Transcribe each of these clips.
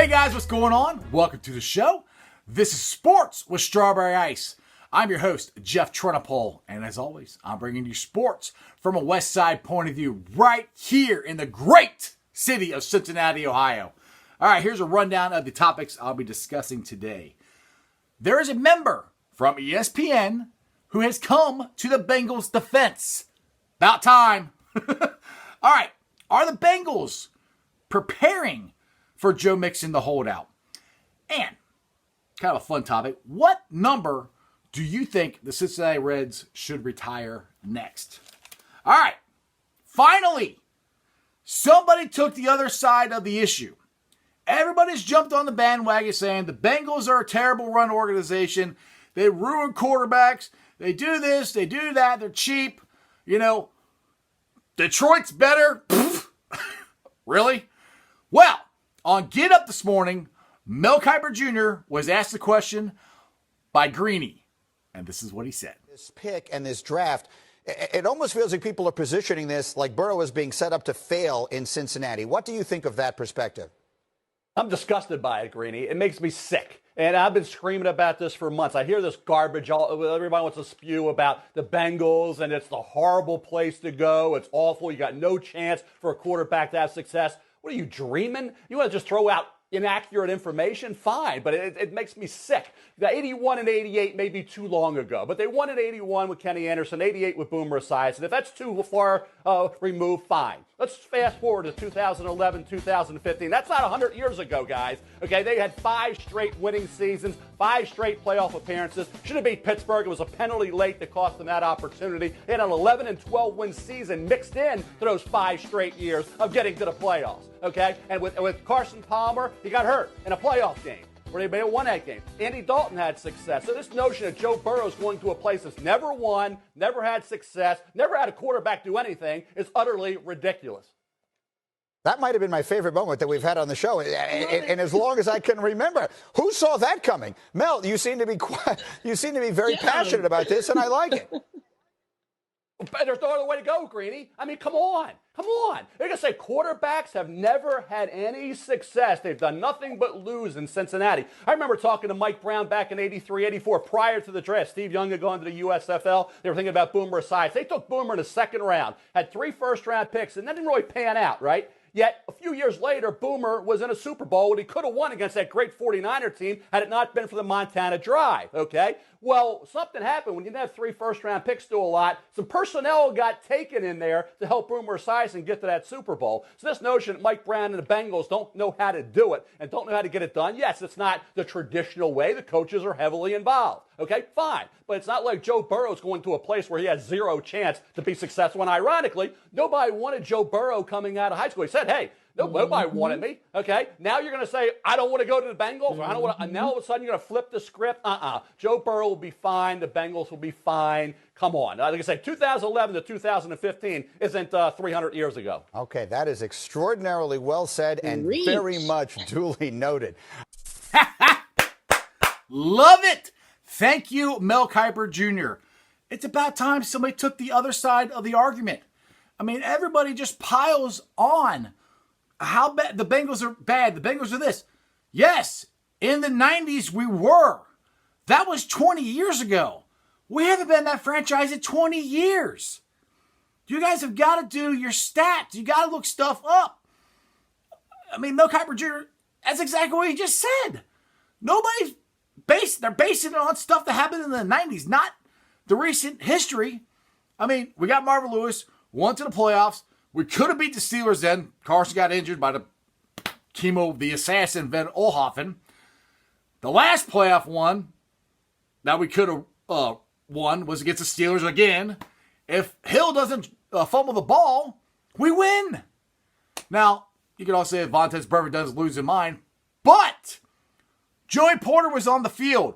Hey guys, what's going on? Welcome to the show. This is Sports with Strawberry Ice. I'm your host, Jeff Trenopole, and as always, I'm bringing you sports from a West Side point of view right here in the great city of Cincinnati, Ohio. All right, here's a rundown of the topics I'll be discussing today. There is a member from ESPN who has come to the Bengals' defense. About time. All right, are the Bengals preparing for Joe Mixon, the holdout? And, kind of a fun topic, what number do you think the Cincinnati Reds should retire next? All right, finally, somebody took the other side of the issue. Everybody's jumped on the bandwagon saying the Bengals are a terrible run organization. They ruin quarterbacks. They do this, they do that, they're cheap. You know, Detroit's better. Really? Well, on Get Up this morning, Mel Kiper Jr. was asked the question by Greeny, and this is what he said. This pick and this draft, it almost feels like people are positioning this like Burrow is being set up to fail in Cincinnati. What do you think of that perspective? I'm disgusted by it, Greeny. It makes me sick. And I've been screaming about this for months. I hear this garbage. Everybody wants to spew about the Bengals, and it's the horrible place to go. It's awful. You got no chance for a quarterback to have success. What are you, dreaming? You want to just throw out inaccurate information? Fine, but it makes me sick. The 81 and 88 may be too long ago, but they won in 81 with Kenny Anderson, 88 with Boomer Esiason. If that's too far removed, fine. Let's fast forward to 2011, 2015. That's not 100 years ago, guys. Okay, they had 5 straight winning seasons, 5 straight playoff appearances. Should have beat Pittsburgh. It was a penalty late that cost them that opportunity. They had an 11 and 12 win season mixed in to those 5 straight years of getting to the playoffs. Okay, and with Carson Palmer, he got hurt in a playoff game where they may have won that game. Andy Dalton had success. So this notion that Joe Burrow is going to a place that's never won, never had success, never had a quarterback do anything is utterly ridiculous. That might have been my favorite moment that we've had on the show, and as long as I can remember. Who saw that coming? Mel, you seem to be very passionate about this, and I like it. There's no other way to go, Greeny. I mean, come on. They're going to say quarterbacks have never had any success. They've done nothing but lose in Cincinnati. I remember talking to Mike Brown back in 83, 84, prior to the draft. Steve Young had gone to the USFL. They were thinking about Boomer Esiason. They took Boomer in the second round, had 3 first-round picks, and that didn't really pan out, right? Yet, a few years later, Boomer was in a Super Bowl and he could have won against that great 49er team had it not been for the Montana Drive, okay? Well, something happened when you didn't have 3 first-round picks do a lot. Some personnel got taken in there to help Boomer Esiason get to that Super Bowl. So this notion that Mike Brown and the Bengals don't know how to do it and don't know how to get it done, yes, it's not the traditional way. The coaches are heavily involved, okay? Fine. But it's not like Joe Burrow's going to a place where he has 0 chance to be successful. And ironically, nobody wanted Joe Burrow coming out of high school. He said, hey, nobody wanted me, okay? Now you're going to say, I don't want to go to the Bengals, or I don't want to, now all of a sudden you're going to flip the script? Joe Burrow will be fine. The Bengals will be fine. Come on. Like I said, 2011 to 2015 isn't 300 years ago. Okay, that is extraordinarily well said and very much duly noted. Love it. Thank you, Mel Kiper Jr. It's about time somebody took the other side of the argument. I mean, everybody just piles on how bad the Bengals are bad. The Bengals are this. Yes, in the 90s we were. That was 20 years ago. We haven't been that franchise in 20 years. You guys have got to do your stats. You got to look stuff up. I mean, Mel Kiper Jr., that's exactly what he just said. They're basing it on stuff that happened in the 90s, not the recent history. I mean, we got Marvin Lewis, won to the playoffs. We could have beat the Steelers then. Carson got injured by the assassin, Van Olhoffen. The last playoff one that we could have won was against the Steelers again. If Hill doesn't fumble the ball, we win. Now, you could also say if Vontaze Burfict doesn't lose his mind, but Joey Porter was on the field.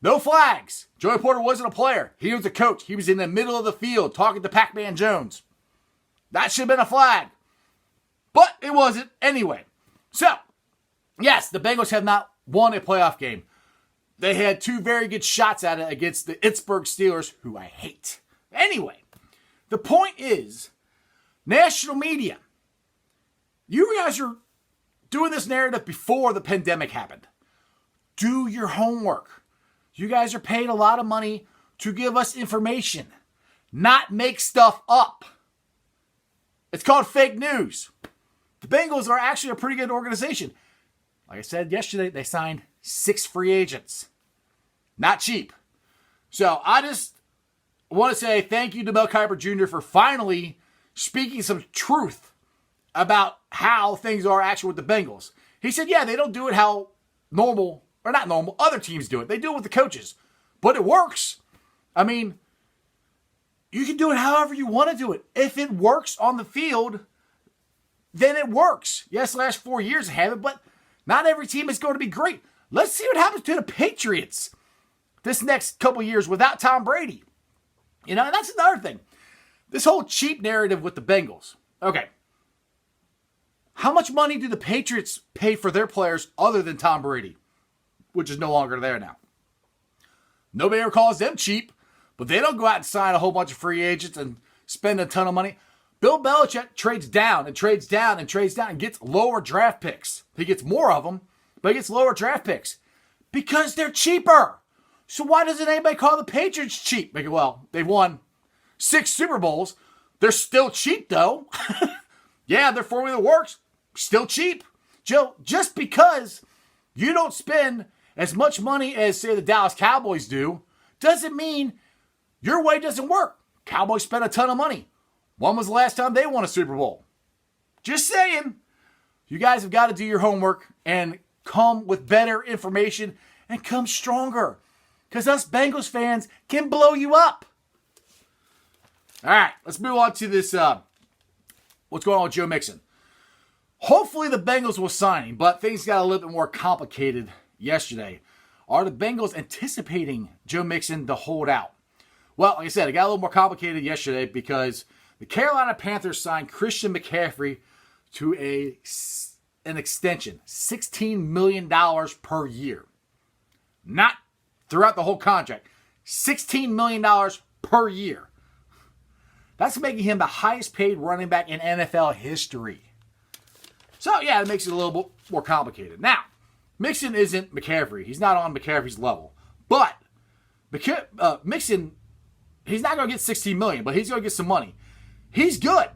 No flags. Joey Porter wasn't a player. He was a coach. He was in the middle of the field talking to Pac-Man Jones. That should have been a flag. But it wasn't anyway. So, yes, the Bengals have not won a playoff game. They had 2 very good shots at it against the Pittsburgh Steelers, who I hate. Anyway, the point is, national media, you guys are doing this narrative before the pandemic happened. Do your homework. You guys are paid a lot of money to give us information, not make stuff up. It's called fake news. The Bengals are actually a pretty good organization. Like I said yesterday, they signed 6 free agents. Not cheap. So I just want to say thank you to Mel Kiper Jr. for finally speaking some truth about how things are actually with the Bengals. He said, yeah, they don't do it how normal, or not normal, other teams do it. They do it with the coaches. But it works. I mean, you can do it however you want to do it. If it works on the field, then it works. Yes, the last 4 years have it, but not every team is going to be great. Let's see what happens to the Patriots this next couple years without Tom Brady. And that's another thing. This whole cheap narrative with the Bengals. Okay. How much money do the Patriots pay for their players other than Tom Brady, which is no longer there now? Nobody ever calls them cheap, but they don't go out and sign a whole bunch of free agents and spend a ton of money. Bill Belichick trades down and trades down and trades down and gets lower draft picks. He gets more of them, but he gets lower draft picks because they're cheaper. So why doesn't anybody call the Patriots cheap? Well, they've won 6 Super Bowls. They're still cheap, though. Yeah, their formula works. Still cheap. Joe, just because you don't spend as much money as, say, the Dallas Cowboys do, doesn't mean your way doesn't work. Cowboys spend a ton of money. When was the last time they won a Super Bowl? Just saying. You guys have got to do your homework and come with better information and come stronger. Because us Bengals fans can blow you up. All right, let's move on to this. What's going on with Joe Mixon? Hopefully the Bengals will sign him, but things got a little bit more complicated yesterday. Are the Bengals anticipating Joe Mixon to hold out? Well, like I said, it got a little more complicated yesterday because the Carolina Panthers signed Christian McCaffrey to an extension, $16 million per year. Not throughout the whole contract. $16 million per year. That's making him the highest paid running back in NFL history. So, yeah, it makes it a little bit more complicated. Now, Mixon isn't McCaffrey. He's not on McCaffrey's level. But Mixon, he's not going to get $16 million, but he's going to get some money. He's good.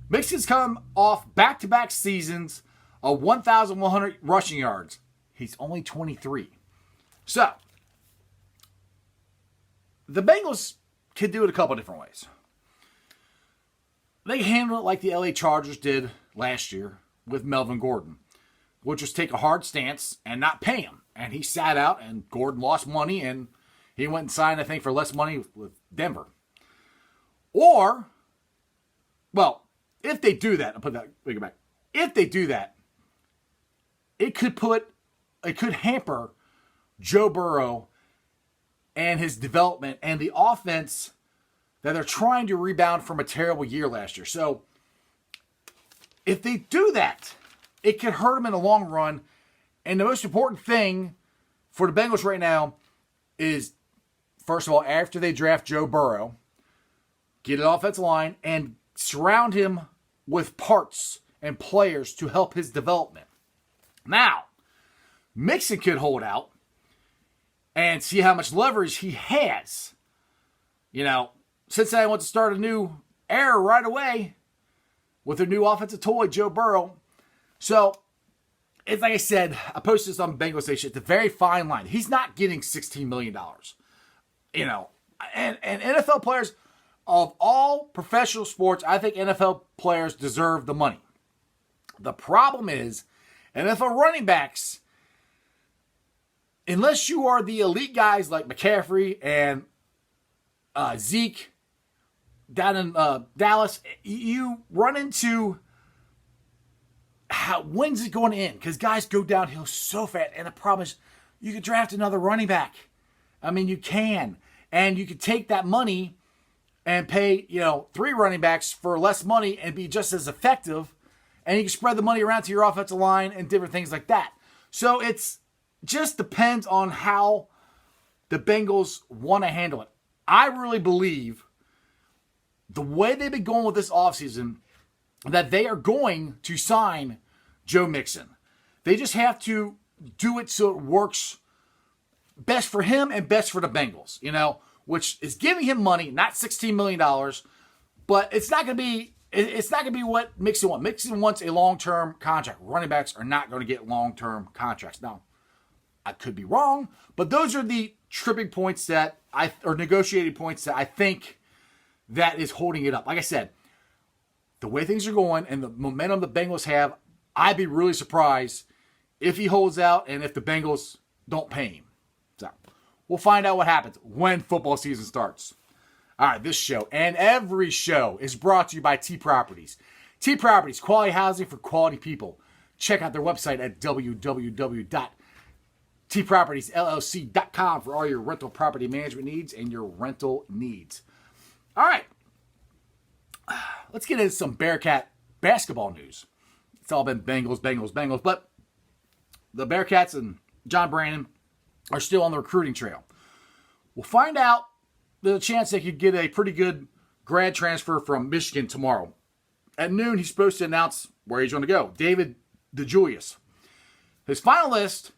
Mixon's come off back-to-back seasons of 1,100 rushing yards. He's only 23. So, the Bengals can do it a couple different ways. They handle it like the LA Chargers did last year with Melvin Gordon, which was take a hard stance and not pay him. And he sat out, and Gordon lost money, and he went and signed, I think, for less money with Denver. Or, well, if they do that, we go back. If they do that, it could hamper Joe Burrow and his development and the offense that they're trying to rebound from a terrible year last year. So, if they do that, it could hurt them in the long run. And the most important thing for the Bengals right now is, first of all, after they draft Joe Burrow, get an offensive line and surround him with parts and players to help his development. Now, Mixon could hold out and see how much leverage he has. Cincinnati wants to start a new era right away with their new offensive toy, Joe Burrow. So, it's like I said, I posted this on Bengals Station. It's a very fine line. He's not getting $16 million. And NFL players, of all professional sports, I think NFL players deserve the money. The problem is, NFL running backs, unless you are the elite guys like McCaffrey and Zeke down in Dallas, you run into when's it going to end? Because guys go downhill so fast. And the problem is, you could draft another running back. I mean, you can. And you could take that money and pay, 3 running backs for less money and be just as effective. And you can spread the money around to your offensive line and different things like that. So it's just depends on how the Bengals want to handle it. I really believe the way they've been going with this offseason, that they are going to sign Joe Mixon. They just have to do it so it works best for him and best for the Bengals, which is giving him money, not $16 million, but it's not going to be what Mixon wants. Mixon wants a long-term contract. Running backs are not going to get long-term contracts. Now, I could be wrong, but those are the tripping points or negotiating points that I think that is holding it up. Like I said, the way things are going and the momentum the Bengals have, I'd be really surprised if he holds out and if the Bengals don't pay him. So we'll find out what happens when football season starts. All right, this show and every show is brought to you by T Properties. T Properties, quality housing for quality people. Check out their website at www.tpropertiesllc.com for all your rental property management needs and your rental needs. All right, let's get into some Bearcat basketball news. It's all been Bengals, but the Bearcats and John Brandon are still on the recruiting trail. We'll find out the chance they could get a pretty good grad transfer from Michigan tomorrow. At noon, he's supposed to announce where he's going to go. David DeJulius. His final list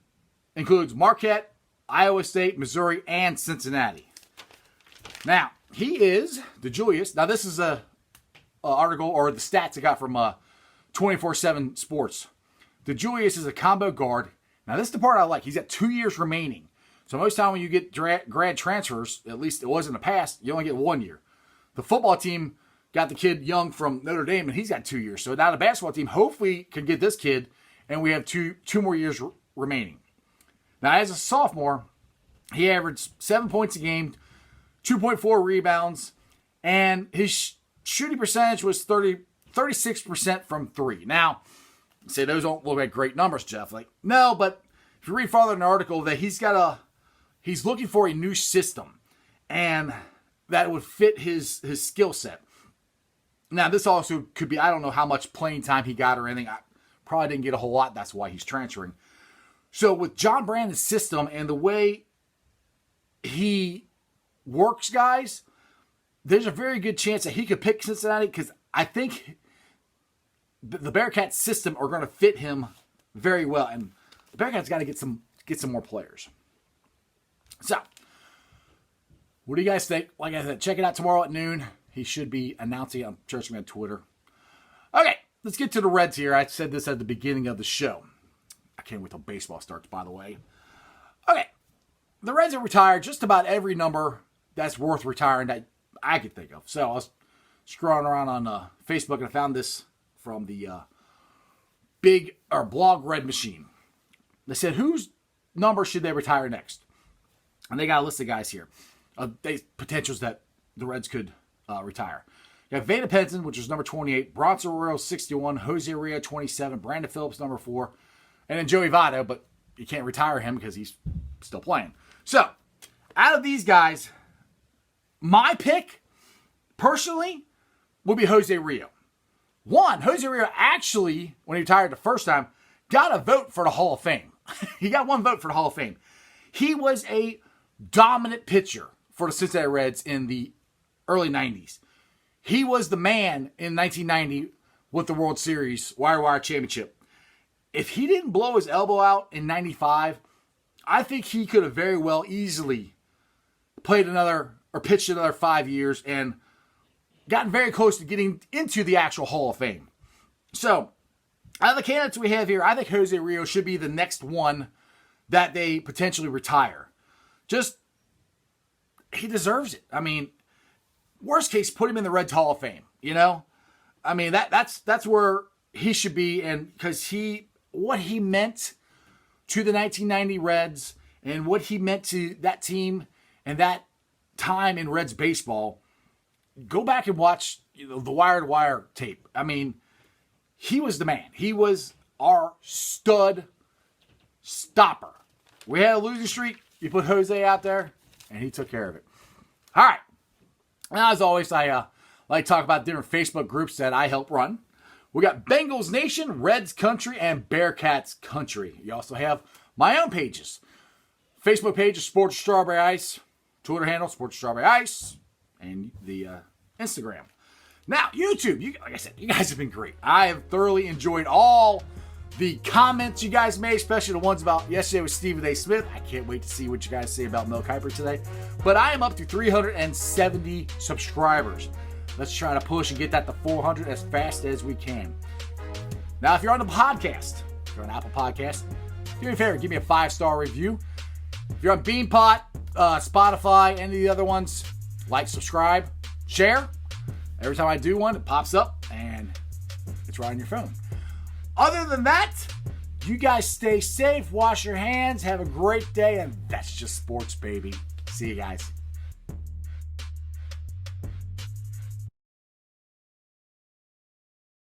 includes Marquette, Iowa State, Missouri, and Cincinnati. Now, he is DeJulius. Now, this is a article or the stats I got from 24/7 Sports. DeJulius is a combo guard. Now, this is the part I like. He's got 2 years remaining. So most time when you get grad transfers, at least it was in the past, you only get 1 year. The football team got the kid young from Notre Dame, and he's got 2 years. So now the basketball team hopefully can get this kid, and we have two more years remaining. Now, as a sophomore, he averaged 7 points a game, 2.4 rebounds, and his shooting percentage was 36% from three. Now, say those don't look like great numbers, Jeff. No, but if you read farther in the article, that he's looking for a new system, and that would fit his skill set. Now, this also could be, I don't know how much playing time he got or anything. I probably didn't get a whole lot. That's why he's transferring. So with John Brandon's system and the way he works guys, there's a very good chance that he could pick Cincinnati, because I think the Bearcats system are going to fit him very well. And the Bearcats got to get some more players. So, what do you guys think? Like I said, check it out tomorrow at noon. He should be announcing it. I'm sure it's going to be on Twitter. Okay, let's get to the Reds here. I said this at the beginning of the show. I can't wait till baseball starts, by the way. Okay, the Reds have retired just about every number that's worth retiring that I could think of. So I was scrolling around on Facebook and I found this from the blog Red Machine. They said, whose number should they retire next? And they got a list of guys here. Potentials that the Reds could retire. You have Vada Penson, which is number 28, Bronson Arroyo, 61, Jose Rio, 27, Brandon Phillips, number 4, and then Joey Votto, but you can't retire him because he's still playing. So, out of these guys, my pick, personally, would be Jose Rio. Jose Rio actually, when he retired the first time, got a vote for the Hall of Fame. He got one vote for the Hall of Fame. He was a dominant pitcher for the Cincinnati Reds in the early 90s. He was the man in 1990 with the World Series wire championship. If he didn't blow his elbow out in 95, I think he could have very well easily pitched another 5 years and gotten very close to getting into the actual Hall of Fame. So, out of the candidates we have here, I think Jose Rio should be the next one that they potentially retire. He deserves it. I mean, worst case, put him in the Reds Hall of Fame, I mean, that's where he should be, and because what he meant to the 1990 Reds and what he meant to that team and that time in Reds baseball, go back and watch the wire-to-wire tape. I mean, he was the man. He was our stud stopper. We had a losing streak. You put Jose out there, and he took care of it. All right. Now, as always, I like to talk about different Facebook groups that I help run. We got Bengals Nation, Reds Country, and Bearcats Country. You also have my own pages. Facebook page is Sports Strawberry Ice. Twitter handle, Sports Strawberry Ice. And the Instagram. Now, YouTube. Like I said, you guys have been great. I have thoroughly enjoyed all the comments you guys made, especially the ones about yesterday with Stephen A. Smith. I can't wait to see what you guys say about Mel Kiper today. But I am up to 370 subscribers. Let's try to push and get that to 400 as fast as we can. Now, if you're on the podcast, if you're on Apple Podcast, do me a favor, give me a 5-star review. If you're on Beanpot, Spotify, any of the other ones, like, subscribe, share. Every time I do one, it pops up and it's right on your phone. Other than that, you guys stay safe, wash your hands, have a great day, and that's just sports, baby. See you guys.